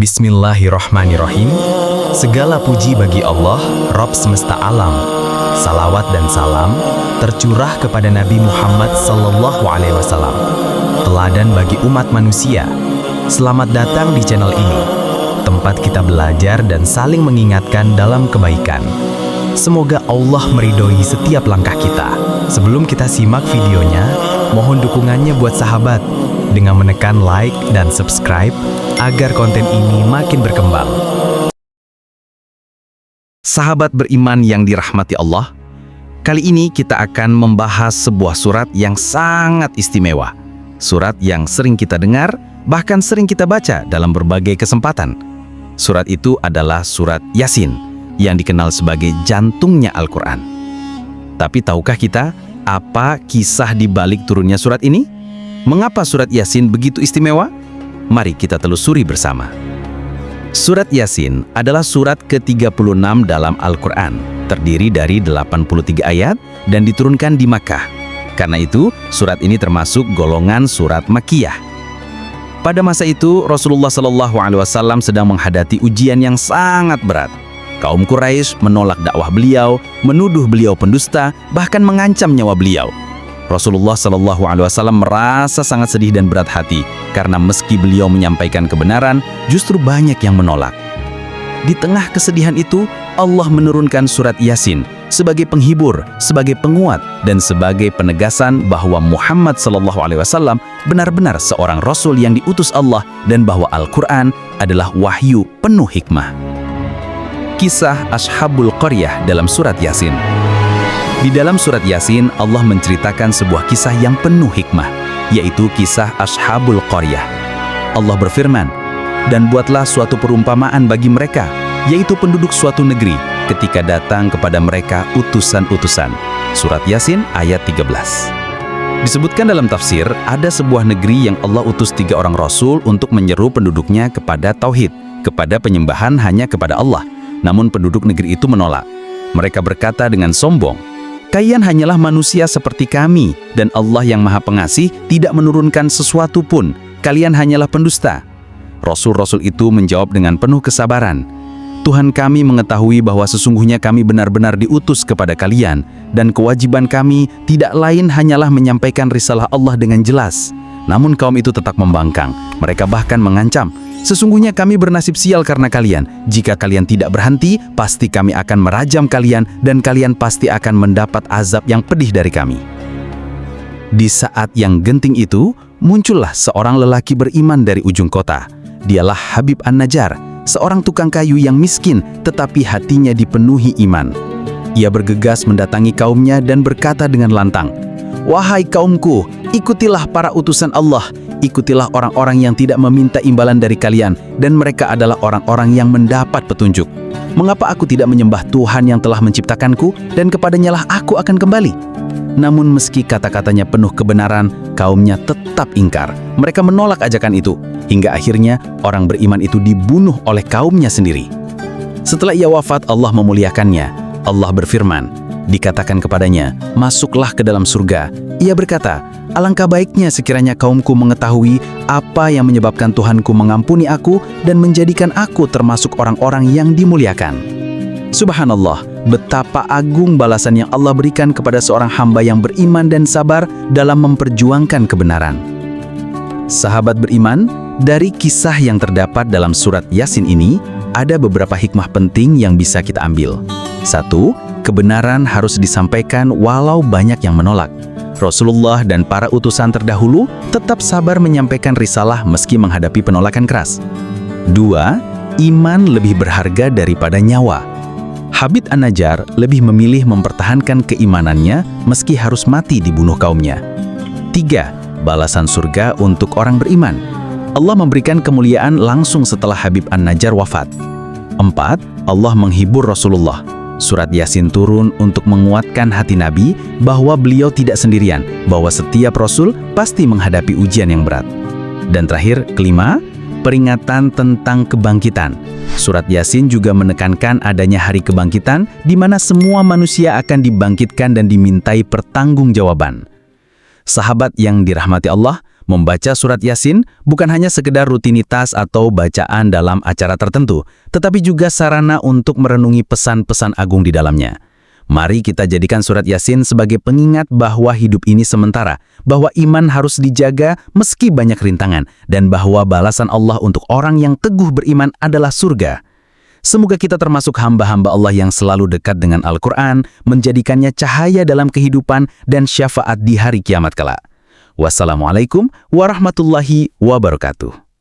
Bismillahirrahmanirrahim. Segala puji bagi Allah, Rabb semesta alam. Salawat dan salam tercurah kepada Nabi Muhammad SAW, teladan bagi umat manusia. Selamat datang di channel ini, tempat kita belajar dan saling mengingatkan dalam kebaikan. Semoga Allah meridhoi setiap langkah kita. Sebelum kita simak videonya, mohon dukungannya buat sahabat dengan menekan like dan subscribe agar konten ini makin berkembang. Sahabat beriman yang dirahmati Allah, kali ini kita akan membahas sebuah surat yang sangat istimewa. Surat yang sering kita dengar, bahkan sering kita baca dalam berbagai kesempatan. Surat itu adalah surat Yasin, yang dikenal sebagai jantungnya Al-Quran. Tapi tahukah kita apa kisah di balik turunnya surat ini? Mengapa surat Yasin begitu istimewa? Mari kita telusuri bersama. Surat Yasin adalah surat ke-36 dalam Al-Quran, terdiri dari 83 ayat dan diturunkan di Makkah. Karena itu, surat ini termasuk golongan surat Makkiyah. Pada masa itu, Rasulullah SAW sedang menghadapi ujian yang sangat berat. Kaum Quraisy menolak dakwah beliau, menuduh beliau pendusta, bahkan mengancam nyawa beliau. Rasulullah SAW merasa sangat sedih dan berat hati karena meski beliau menyampaikan kebenaran, justru banyak yang menolak. Di tengah kesedihan itu, Allah menurunkan surat Yasin sebagai penghibur, sebagai penguat, dan sebagai penegasan bahwa Muhammad SAW benar-benar seorang Rasul yang diutus Allah dan bahwa Al-Quran adalah wahyu penuh hikmah. Kisah Ashabul Qaryah dalam surat Yasin. Di dalam surat Yasin, Allah menceritakan sebuah kisah yang penuh hikmah, yaitu kisah Ashabul Qaryah. Allah berfirman, "Dan buatlah suatu perumpamaan bagi mereka, yaitu penduduk suatu negeri, ketika datang kepada mereka utusan-utusan." Surat Yasin ayat 13. Disebutkan dalam tafsir, ada sebuah negeri yang Allah utus 3 orang Rasul untuk menyeru penduduknya kepada Tauhid, kepada penyembahan hanya kepada Allah. Namun penduduk negeri itu menolak. Mereka berkata dengan sombong, "Kalian hanyalah manusia seperti kami, dan Allah yang Maha Pengasih tidak menurunkan sesuatu pun. Kalian hanyalah pendusta." Rasul-rasul itu menjawab dengan penuh kesabaran, "Tuhan kami mengetahui bahwa sesungguhnya kami benar-benar diutus kepada kalian, dan kewajiban kami tidak lain hanyalah menyampaikan risalah Allah dengan jelas." Namun kaum itu tetap membangkang. Mereka bahkan mengancam, "Sesungguhnya kami bernasib sial karena kalian. Jika kalian tidak berhenti, pasti kami akan merajam kalian dan kalian pasti akan mendapat azab yang pedih dari kami." Di saat yang genting itu, muncullah seorang lelaki beriman dari ujung kota. Dialah Habib An-Najjar, seorang tukang kayu yang miskin tetapi hatinya dipenuhi iman. Ia bergegas mendatangi kaumnya dan berkata dengan lantang, "Wahai kaumku, ikutilah para utusan Allah. Ikutilah orang-orang yang tidak meminta imbalan dari kalian, dan mereka adalah orang-orang yang mendapat petunjuk. Mengapa aku tidak menyembah Tuhan yang telah menciptakanku, dan kepadanya-lah aku akan kembali?" Namun meski kata-katanya penuh kebenaran, kaumnya tetap ingkar. Mereka menolak ajakan itu, hingga akhirnya orang beriman itu dibunuh oleh kaumnya sendiri. Setelah ia wafat, Allah memuliakannya. Allah berfirman, dikatakan kepadanya, "Masuklah ke dalam surga." Ia berkata, "Alangkah baiknya sekiranya kaumku mengetahui apa yang menyebabkan Tuhanku mengampuni aku dan menjadikan aku termasuk orang-orang yang dimuliakan." Subhanallah, betapa agung balasan yang Allah berikan kepada seorang hamba yang beriman dan sabar dalam memperjuangkan kebenaran. Sahabat beriman, dari kisah yang terdapat dalam surat Yasin ini, ada beberapa hikmah penting yang bisa kita ambil. 1. Kebenaran harus disampaikan walau banyak yang menolak. Rasulullah dan para utusan terdahulu tetap sabar menyampaikan risalah meski menghadapi penolakan keras. 2. Iman lebih berharga daripada nyawa. Habib An-Najjar lebih memilih mempertahankan keimanannya meski harus mati dibunuh kaumnya. 3. Balasan surga untuk orang beriman. Allah memberikan kemuliaan langsung setelah Habib An-Najjar wafat. 4. Allah menghibur Rasulullah. Surat Yasin turun untuk menguatkan hati Nabi bahwa beliau tidak sendirian, bahwa setiap Rasul pasti menghadapi ujian yang berat. Dan terakhir, 5, peringatan tentang kebangkitan. Surat Yasin juga menekankan adanya hari kebangkitan di mana semua manusia akan dibangkitkan dan dimintai pertanggungjawaban. Sahabat yang dirahmati Allah, Membaca surat Yasin bukan hanya sekedar rutinitas atau bacaan dalam acara tertentu, tetapi juga sarana untuk merenungi pesan-pesan agung di dalamnya. Mari kita jadikan surat Yasin sebagai pengingat bahwa hidup ini sementara, bahwa iman harus dijaga meski banyak rintangan, dan bahwa balasan Allah untuk orang yang teguh beriman adalah surga. Semoga kita termasuk hamba-hamba Allah yang selalu dekat dengan Al-Quran, menjadikannya cahaya dalam kehidupan dan syafaat di hari kiamat kelak. Wassalamualaikum warahmatullahi wabarakatuh.